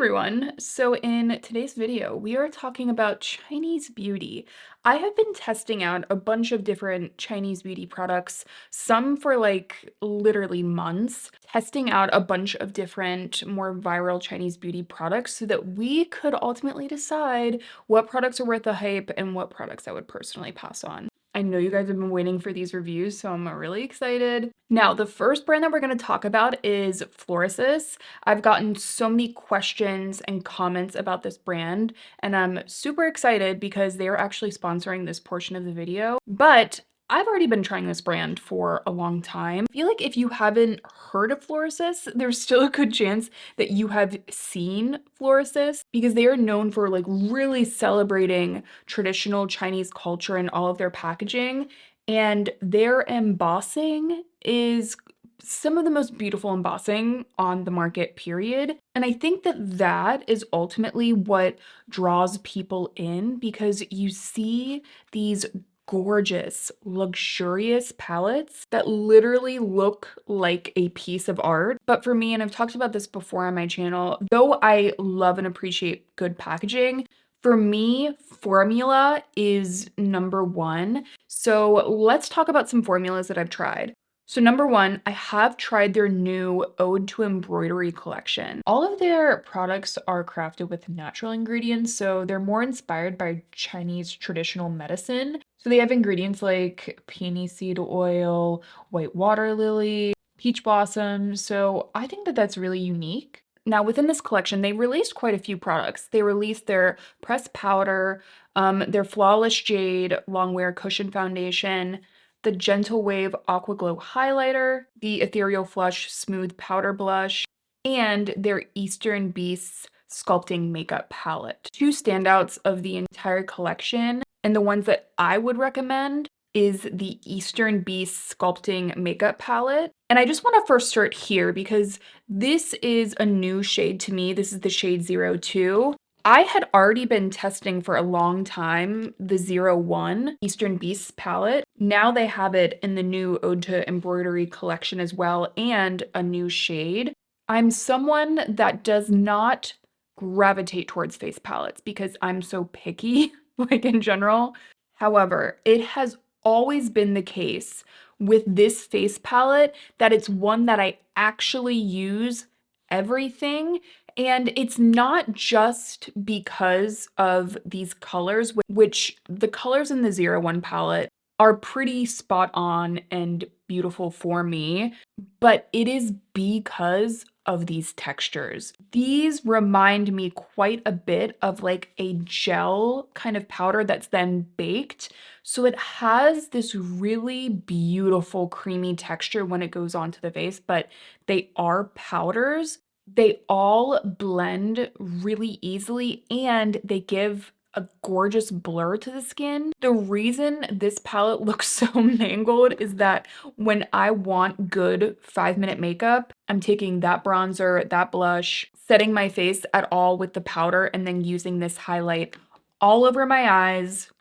everyone! So in today's video, we are talking about Chinese beauty. I have been testing out a bunch of different Chinese beauty products, some for like literally months, testing out a bunch of different more viral Chinese beauty products so that we could ultimately decide what products are worth the hype and what products I would personally pass on. I know you guys have been waiting for these reviews, so I'm really excited. Now, the first brand that we're going to talk about is Florasis. I've gotten so many questions and comments about this brand, and I'm super excited because they are actually sponsoring this portion of the video. But I've already been trying this brand for a long time. I feel like if you haven't heard of Florasis, there's still a good chance that you have seen Florasis because they are known for like really celebrating traditional Chinese culture in all of their packaging. And their embossing is some of the most beautiful embossing on the market, period. And I think that that is ultimately what draws people in because you see these gorgeous, luxurious palettes that literally look like a piece of art. But for me, and I've talked about this before on my channel, though I love and appreciate good packaging, for me, formula is number one. So let's talk about some formulas that I've tried. So number one, I have tried their new Ode to Embroidery collection. All of their products are crafted with natural ingredients, so they're more inspired by Chinese traditional medicine. So they have ingredients like peony seed oil, white water lily, peach blossom. So I think that that's really unique. Now within this collection, they released quite a few products. They released their pressed powder, their Flawless Jade Longwear Cushion Foundation, the Gentle Wave Aqua Glow Highlighter, the Ethereal Flush Smooth Powder Blush, and their Eastern Beasts Sculpting Makeup Palette. Two standouts of the entire collection, and the ones that I would recommend, is the Eastern Beasts Sculpting Makeup Palette. And I just want to first start here because this is a new shade to me. This is the shade 02. I had already been testing for a long time the 01 Eastern Beasts palette. Now they have it in the new Ode to Embroidery collection as well and a new shade. I'm someone that does not gravitate towards face palettes because I'm so picky, like in general. However, it has always been the case with this face palette that it's one that I actually use everything. And it's not just because of these colors, which the colors in the 01 palette are pretty spot on and beautiful for me, but it is because of these textures. These remind me quite a bit of like a gel kind of powder that's then baked. So it has this really beautiful creamy texture when it goes onto the face, but they are powders. They all blend really easily and they give a gorgeous blur to the skin. The reason this palette looks so mangled is that when I want good 5-minute makeup, I'm taking that bronzer, that blush, setting my face at all with the powder, and then using this highlight all over my eyes,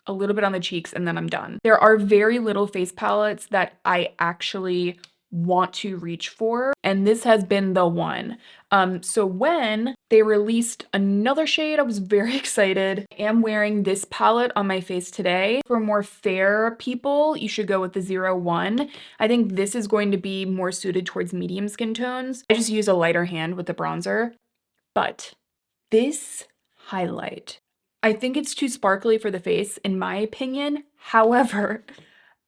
a little bit on the cheeks, and then I'm done. There are very little face palettes that I actually want to reach for, and this has been the one. So when they released another shade, I was very excited. I am wearing this palette on my face today. For more fair people, you should go with the 01. I think this is going to be more suited towards medium skin tones. I just use a lighter hand with the bronzer, but this highlight, I think it's too sparkly for the face, in my opinion. However,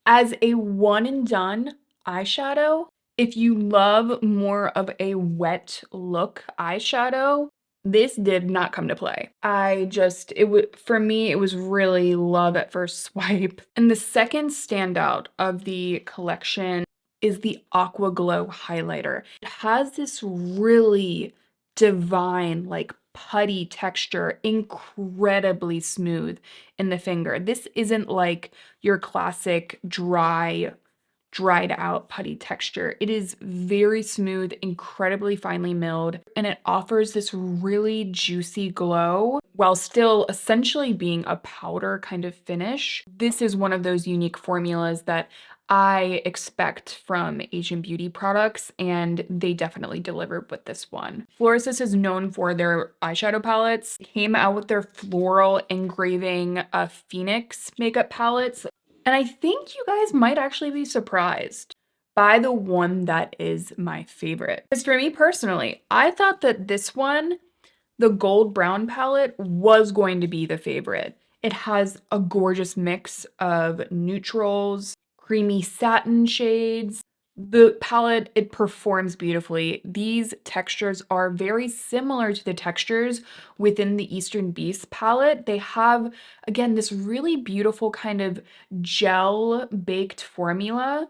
as a one and done eyeshadow, if you love more of a wet look eyeshadow, this did not come to play. For me, it was really love at first swipe. And the second standout of the collection is the Aqua Glow highlighter. It has this really divine, like putty texture, incredibly smooth in the finger. This isn't like your classic dried out putty texture. It is very smooth, incredibly finely milled, and it offers this really juicy glow while still essentially being a powder kind of finish. This is one of those unique formulas that I expect from Asian beauty products, and they definitely delivered with this one. Florasis is known for their eyeshadow palettes. They came out with their floral engraving Phoenix makeup palettes, and I think you guys might actually be surprised by the one that is my favorite. Because for me personally, I thought that this one, the gold brown palette, was going to be the favorite. It has a gorgeous mix of neutrals, creamy satin shades. The palette, it performs beautifully. These textures are very similar to the textures within the Eastern Beast palette. They have, again, this really beautiful kind of gel baked formula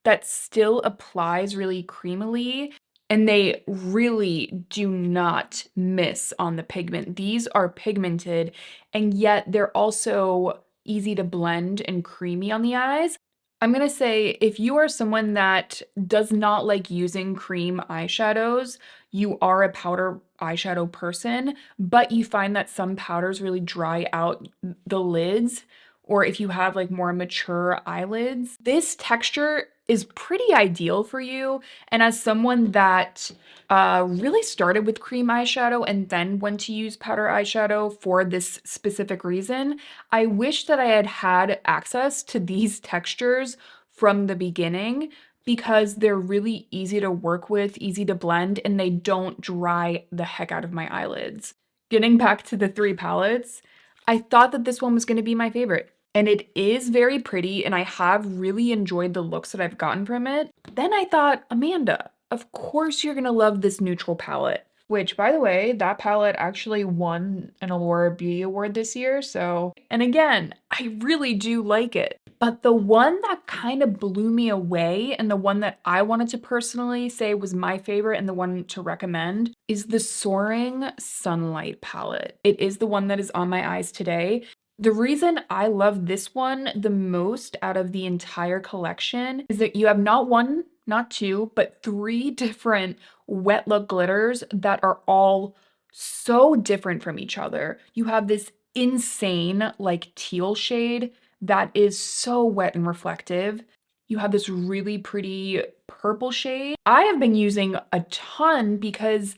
that still applies really creamily, and they really do not miss on the pigment. These are pigmented, and yet they're also easy to blend and creamy on the eyes. I'm gonna say if you are someone that does not like using cream eyeshadows, you are a powder eyeshadow person, but you find that some powders really dry out the lids, or if you have like more mature eyelids, this texture is pretty ideal for you. And as someone that really started with cream eyeshadow and then went to use powder eyeshadow for this specific reason, I wish that I had had access to these textures from the beginning, because they're really easy to work with, easy to blend, and they don't dry the heck out of my eyelids. Getting back to the three palettes, I thought that this one was going to be my favorite. And it is very pretty, and I have really enjoyed the looks that I've gotten from it. Then I thought, Amanda, of course you're gonna love this neutral palette. Which, by the way, that palette actually won an Allure Beauty Award this year, so... And again, I really do like it. But the one that kind of blew me away, and the one that I wanted to personally say was my favorite and the one to recommend, is the Soaring Sunlight palette. It is the one that is on my eyes today. The reason I love this one the most out of the entire collection is that you have not one, not two, but three different wet look glitters that are all so different from each other. You have this insane like teal shade that is so wet and reflective. You have this really pretty purple shade. I have been using a ton because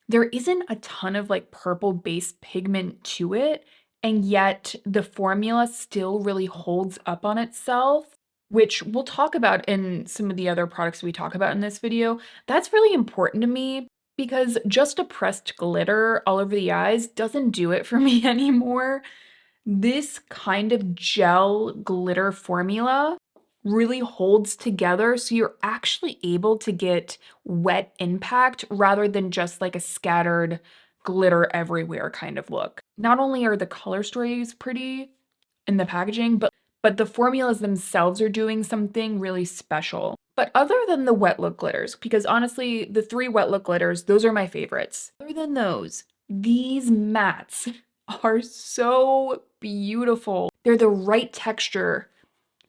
there isn't a ton of like purple based pigment to it, and yet the formula still really holds up on itself, which we'll talk about in some of the other products we talk about in this video. That's really important to me because just a pressed glitter all over the eyes doesn't do it for me anymore. This kind of gel glitter formula really holds together, so you're actually able to get wet impact rather than just like a scattered glitter everywhere kind of look. Not only are the color stories pretty in the packaging, but the formulas themselves are doing something really special. But other than the wet look glitters, because honestly, the three wet look glitters, those are my favorites. Other than those, these mattes are so beautiful. They're the right texture.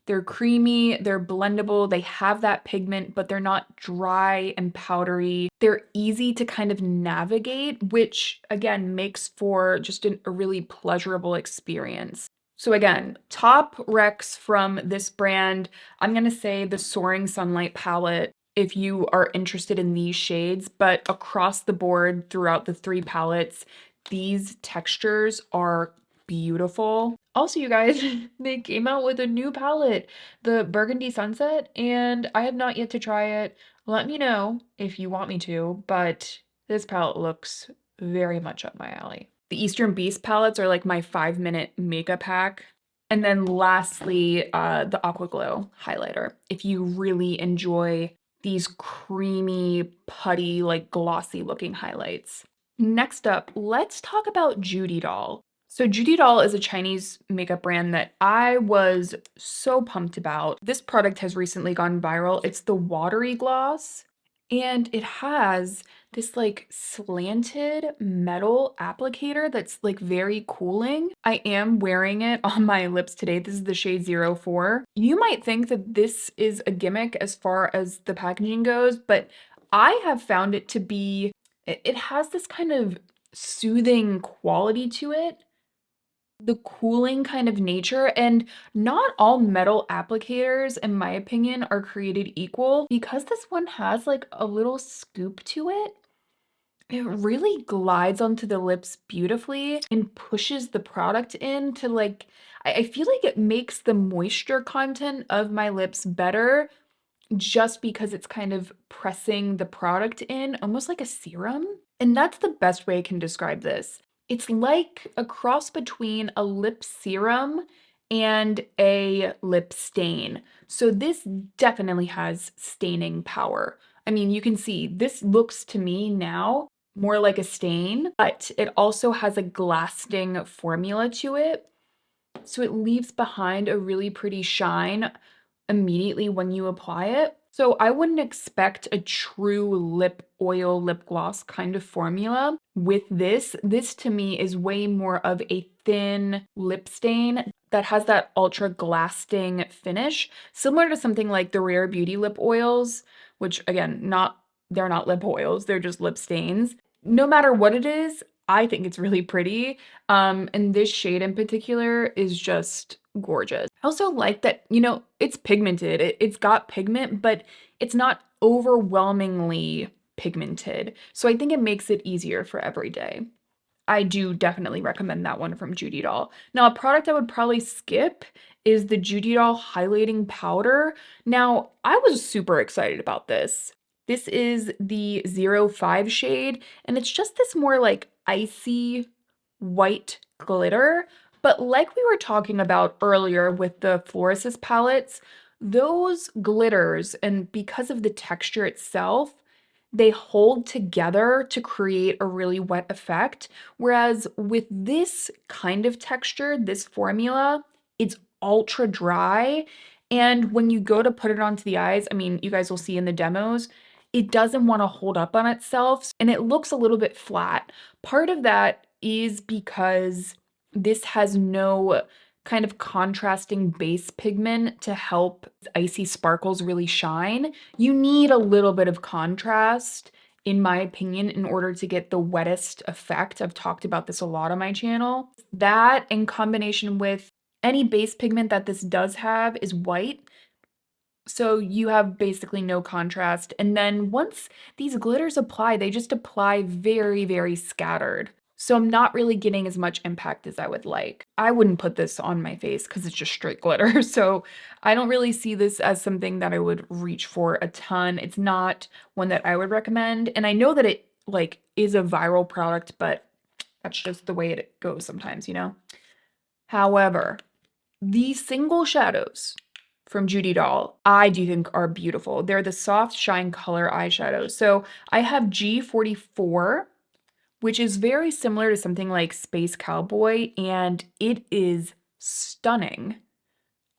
They're creamy, they're blendable, they have that pigment, but they're not dry and powdery. They're easy to kind of navigate, which again makes for just a really pleasurable experience. So again, top recs from this brand, I'm gonna say the Soaring Sunlight palette if you are interested in these shades, but across the board throughout the three palettes, these textures are beautiful. Also, you guys, they came out with a new palette, the Burgundy Sunset, and I have not yet to try it. Let me know if you want me to, but this palette looks very much up my alley. The Eastern Beast palettes are like my 5-minute makeup hack. And then lastly, the Aqua Glow highlighter. If you really enjoy these creamy, putty, like glossy looking highlights. Next up, let's talk about Judydoll. So Judydoll is a Chinese makeup brand that I was so pumped about. This product has recently gone viral. It's the watery gloss, and it has this like slanted metal applicator that's like very cooling. I am wearing it on my lips today. This is the shade 04. You might think that this is a gimmick as far as the packaging goes, but I have found it to be, it has this kind of soothing quality to it the cooling kind of nature, and not all metal applicators, in my opinion, are created equal. Because this one has like a little scoop to it, it really glides onto the lips beautifully and pushes the product in to like, I feel like it makes the moisture content of my lips better just because it's kind of pressing the product in, almost like a serum. And that's the best way I can describe this. It's like a cross between a lip serum and a lip stain. So this definitely has staining power. I mean, you can see this looks to me now more like a stain, but it also has a glasting formula to it. So it leaves behind a really pretty shine immediately when you apply it. So I wouldn't expect a true lip oil lip gloss kind of formula with this. This to me is way more of a thin lip stain that has that ultra glasting finish, similar to something like the Rare Beauty lip oils, which again, they're not lip oils, they're just lip stains. No matter what it is, I think it's really pretty. And this shade in particular is just gorgeous. I also like that, it's pigmented. It's got pigment, but it's not overwhelmingly pigmented. So I think it makes it easier for every day. I do definitely recommend that one from Judydoll. Now, a product I would probably skip is the Judydoll highlighting powder. Now, I was super excited about this. This is the 05 shade, and it's just this more like icy white glitter. But like we were talking about earlier with the Florasis palettes, those glitters, and because of the texture itself, they hold together to create a really wet effect. Whereas with this kind of texture, this formula, it's ultra dry. And when you go to put it onto the eyes, I mean, you guys will see in the demos, it doesn't want to hold up on itself and it looks a little bit flat. Part of that is because this has no kind of contrasting base pigment to help icy sparkles really shine. You need a little bit of contrast, in my opinion, in order to get the wettest effect. I've talked about this a lot on my channel. That in combination with any base pigment that this does have is white. So you have basically no contrast. And then once these glitters apply, they just apply very, very scattered. So I'm not really getting as much impact as I would like. I wouldn't put this on my face because it's just straight glitter. So I don't really see this as something that I would reach for a ton. It's not one that I would recommend. And I know that it like is a viral product, but that's just the way it goes sometimes. However, these single shadows from Judydoll, I do think are beautiful. They're the soft shine color eyeshadows. So I have G44, which is very similar to something like Space Cowboy, and it is stunning.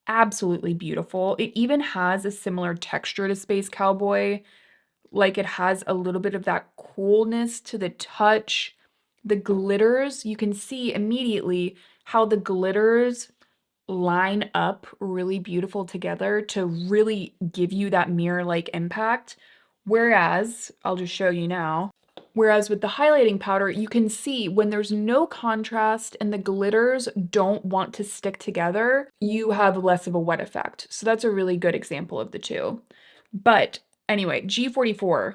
Absolutely beautiful. It even has a similar texture to Space Cowboy. Like it has a little bit of that coolness to the touch. The glitters, you can see immediately how the glitters line up really beautiful together to really give you that mirror-like impact. Whereas, I'll just show you now, whereas with the highlighting powder, you can see when there's no contrast and the glitters don't want to stick together, you have less of a wet effect. So that's a really good example of the two. But anyway, G44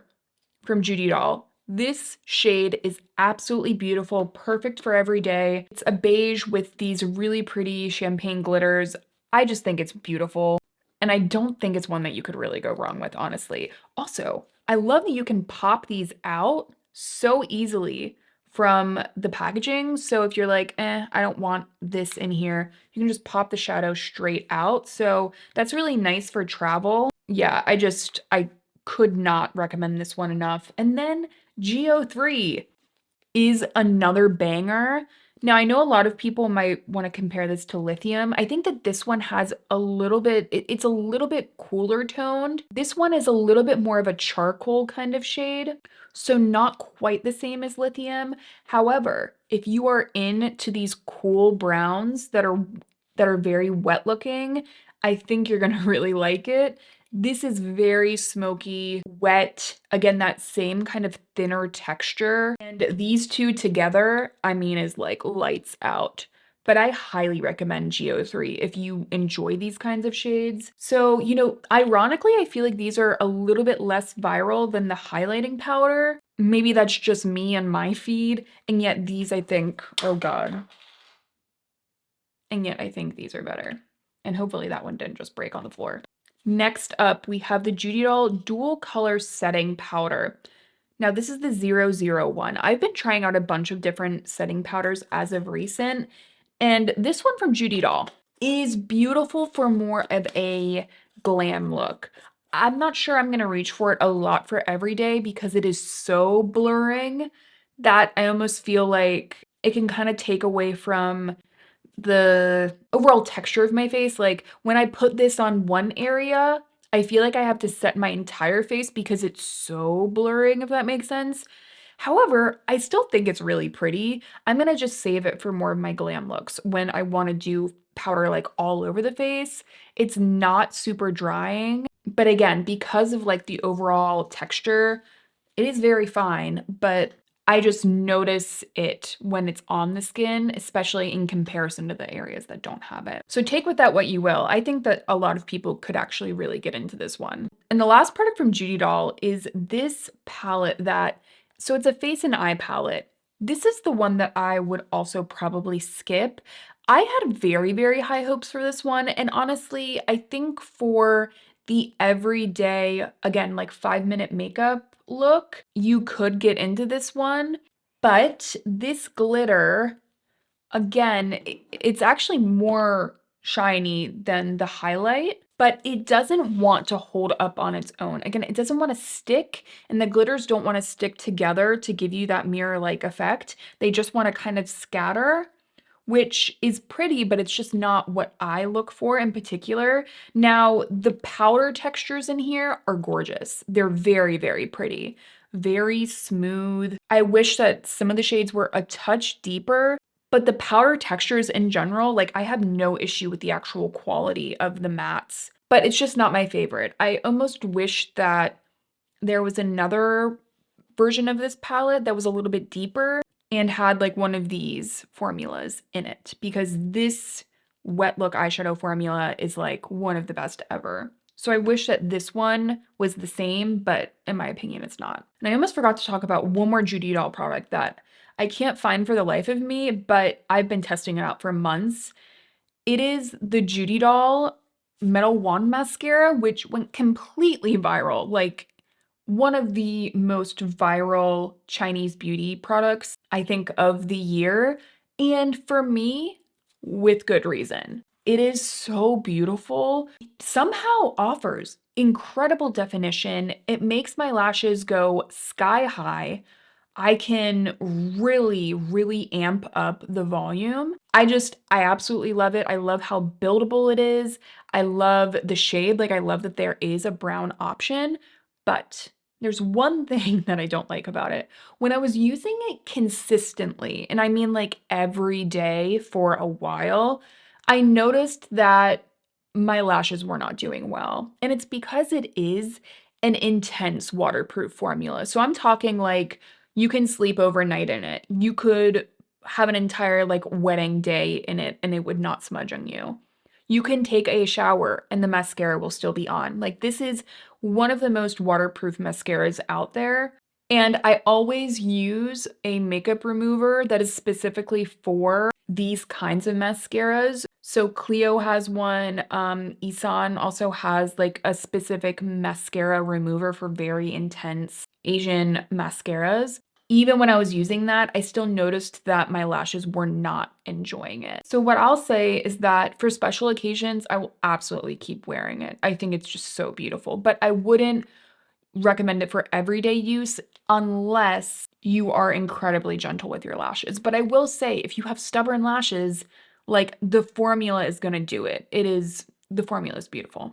from Judydoll. This shade is absolutely beautiful, perfect for every day. It's a beige with these really pretty champagne glitters. I just think it's beautiful, and I don't think it's one that you could really go wrong with, honestly. Also, I love that you can pop these out so easily from the packaging. So if you're like, I don't want this in here, you can just pop the shadow straight out. So that's really nice for travel. Yeah, I could not recommend this one enough. And then Geo3 is another banger. Now, I know a lot of people might want to compare this to Lithium. I think that this one has a little bit, it's a little bit cooler toned. This one is a little bit more of a charcoal kind of shade, so not quite the same as Lithium. However, if you are into these cool browns that are very wet looking, I think you're gonna really like it. This is very smoky, wet, again, that same kind of thinner texture. And these two together, I mean, is like lights out. but I highly recommend Geo3 if you enjoy these kinds of shades. So, ironically, I feel like these are a little bit less viral than the highlighting powder. Maybe that's just me and my feed, and yet these I think, oh God, and yet I think these are better. And hopefully that one didn't just break on the floor. Next up, we have the Judydoll Dual Color Setting Powder. Now, this is the 001. I've been trying out a bunch of different setting powders as of recent, and this one from Judydoll is beautiful for more of a glam look. I'm not sure I'm going to reach for it a lot for every day because it is so blurring that I almost feel like it can kind of take away from the overall texture of my face. Like when I put this on one area, I feel like I have to set my entire face because it's so blurring, if that makes sense. However, I still think it's really pretty. I'm gonna just save it for more of my glam looks when I want to do powder like all over the face. It's not super drying, but again, because of like the overall texture, it is very fine, but I just notice it when it's on the skin, especially in comparison to the areas that don't have it. So take with that what you will. I think that a lot of people could actually really get into this one. And the last product from Judydoll is this palette so it's a face and eye palette. This is the one that I would also probably skip. I had very, very high hopes for this one. And honestly, I think for the everyday, again, like 5-minute makeup look, you could get into this one. But this glitter, again, it's actually more shiny than the highlight, but it doesn't want to hold up on its own. Again, it doesn't want to stick, and the glitters don't want to stick together to give you that mirror-like effect. They just want to kind of scatter, which is pretty, but it's just not what I look for in particular. Now, the powder textures in here are gorgeous. They're very, very pretty, very smooth. I wish that some of the shades were a touch deeper, but the powder textures in general, like I have no issue with the actual quality of the mattes, but it's just not my favorite. I almost wish that there was another version of this palette that was a little bit deeper and had like one of these formulas in it, because this wet look eyeshadow formula is like one of the best ever. So I wish that this one was the same, but in my opinion, it's not. And I almost forgot to talk about one more Judydoll product that I can't find for the life of me, but I've been testing it out for months. It is the Judydoll Metal Wand Mascara, which went completely viral. Like one of the most viral Chinese beauty products, I think, of the year. And for me, with good reason. It is so beautiful. It somehow offers incredible definition. It makes my lashes go sky high. I can really, really amp up the volume. I absolutely love it. I love how buildable it is. I love the shade. Like, I love that there is a brown option, but there's one thing that I don't like about it. When I was using it consistently, and I mean like every day for a while, I noticed that my lashes were not doing well. And it's because it is an intense waterproof formula. So I'm talking like you can sleep overnight in it. You could have an entire like wedding day in it and it would not smudge on you. You can take a shower and the mascara will still be on. Like this is one of the most waterproof mascaras out there. And I always use a makeup remover that is specifically for these kinds of mascaras. So Clio has one, Isan also has like a specific mascara remover for very intense Asian mascaras. Even when I was using that, I still noticed that my lashes were not enjoying it. So what I'll say is that for special occasions, I will absolutely keep wearing it. I think it's just so beautiful, but I wouldn't recommend it for everyday use unless you are incredibly gentle with your lashes. But I will say, if you have stubborn lashes, like the formula is gonna do it. The formula is beautiful.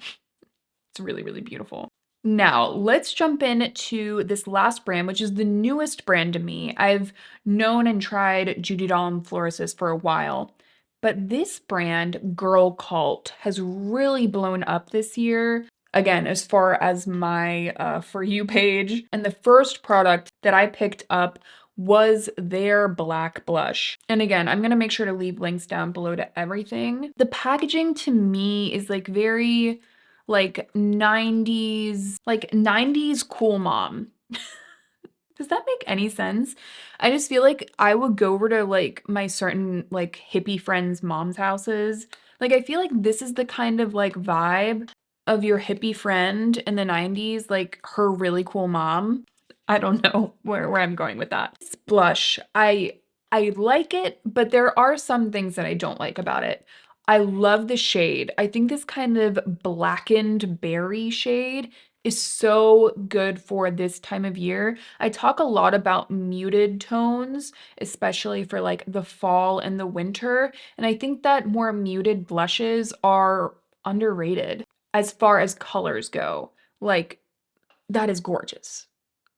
It's really, really beautiful. Now, let's jump into this last brand, which is the newest brand to me. I've known and tried Judydoll and Florasis for a while, but this brand, Girlcult, has really blown up this year. Again, as far as my For You page. And the first product that I picked up was their black blush. And again, I'm gonna make sure to leave links down below to everything. The packaging to me is like very like 90s cool mom. Does that make any sense? I just feel like I would go over to like my certain like hippie friends' mom's houses. Like I feel like this is the kind of like vibe of your hippie friend in the 90s, like her really cool mom. I don't know where I'm going with that. This blush, I like it, but there are some things that I don't like about it. I love the shade. I think this kind of blackened berry shade is so good for this time of year. I talk a lot about muted tones, especially for like the fall and the winter, and I think that more muted blushes are underrated as far as colors go. Like, that is gorgeous.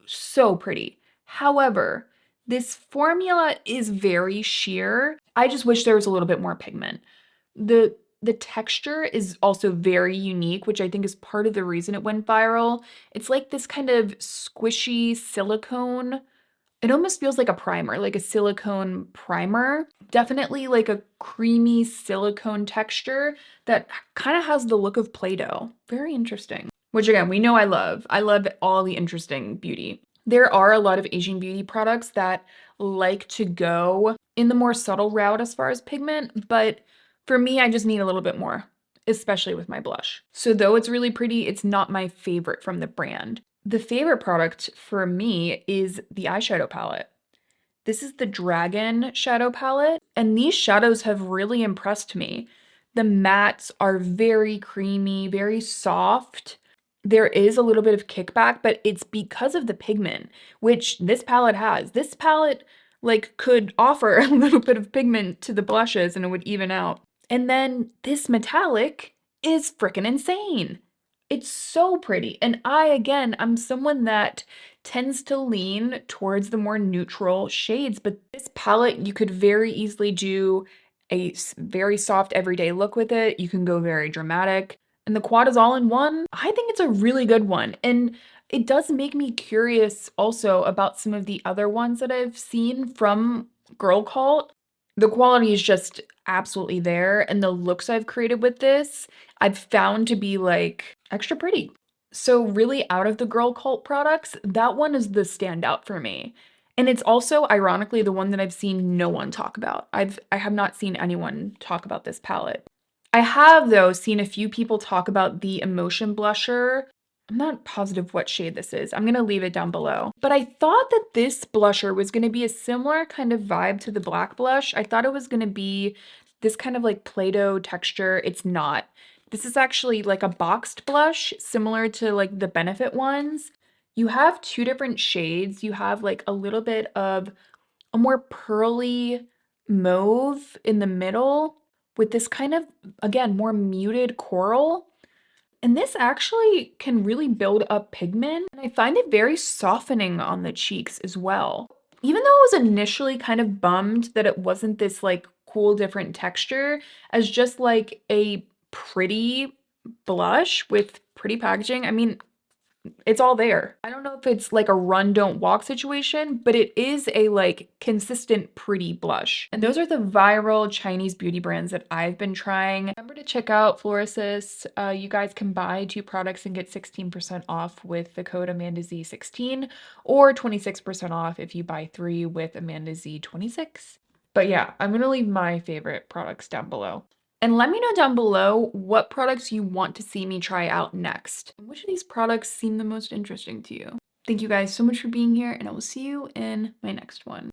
So pretty. However, this formula is very sheer. I just wish there was a little bit more pigment. The texture is also very unique, which I think is part of the reason it went viral. It's like this kind of squishy silicone. It almost feels like a primer, like a silicone primer. Definitely like a creamy silicone texture that kind of has the look of Play-Doh. Very interesting. Which again, we know I love. I love all the interesting beauty. There are a lot of Asian beauty products that like to go in the more subtle route as far as pigment, but for me, I just need a little bit more, especially with my blush. So though it's really pretty, it's not my favorite from the brand. The favorite product for me is the eyeshadow palette. This is the Dragon shadow palette, and these shadows have really impressed me. The mattes are very creamy, very soft. There is a little bit of kickback, but it's because of the pigment, which this palette has. This palette like could offer a little bit of pigment to the blushes and it would even out. And then this metallic is freaking insane. It's so pretty. And again, I'm someone that tends to lean towards the more neutral shades, but this palette, you could very easily do a very soft everyday look with it. You can go very dramatic. And the quad is all in one. I think it's a really good one. And it does make me curious also about some of the other ones that I've seen from Girlcult. The quality is just absolutely there, and the looks I've created with this, I've found to be like extra pretty. So really out of the Girlcult products, that one is the standout for me. And it's also ironically the one that I've seen no one talk about. I have not seen anyone talk about this palette. I have though seen a few people talk about the Emotion blusher. I'm not positive what shade this is. I'm gonna leave it down below. But I thought that this blusher was gonna be a similar kind of vibe to the black blush. I thought it was gonna be this kind of like Play-Doh texture. It's not. This is actually like a boxed blush, similar to like the Benefit ones. You have two different shades. You have like a little bit of a more pearly mauve in the middle with this kind of, again, more muted coral. And this actually can really build up pigment, and I find it very softening on the cheeks as well. Even though I was initially kind of bummed that it wasn't this like cool different texture as just like a pretty blush with pretty packaging, I mean, it's all there. I don't know if it's like a run, don't walk situation, but it is a like consistent pretty blush. And those are the viral Chinese beauty brands that I've been trying. Remember to check out Florasis. You guys can buy 2 products and get 16% off with the code AmandaZ16 or 26% off if you buy 3 with AmandaZ26. But yeah, I'm gonna leave my favorite products down below. And let me know down below what products you want to see me try out next. And which of these products seem the most interesting to you? Thank you guys so much for being here, and I will see you in my next one.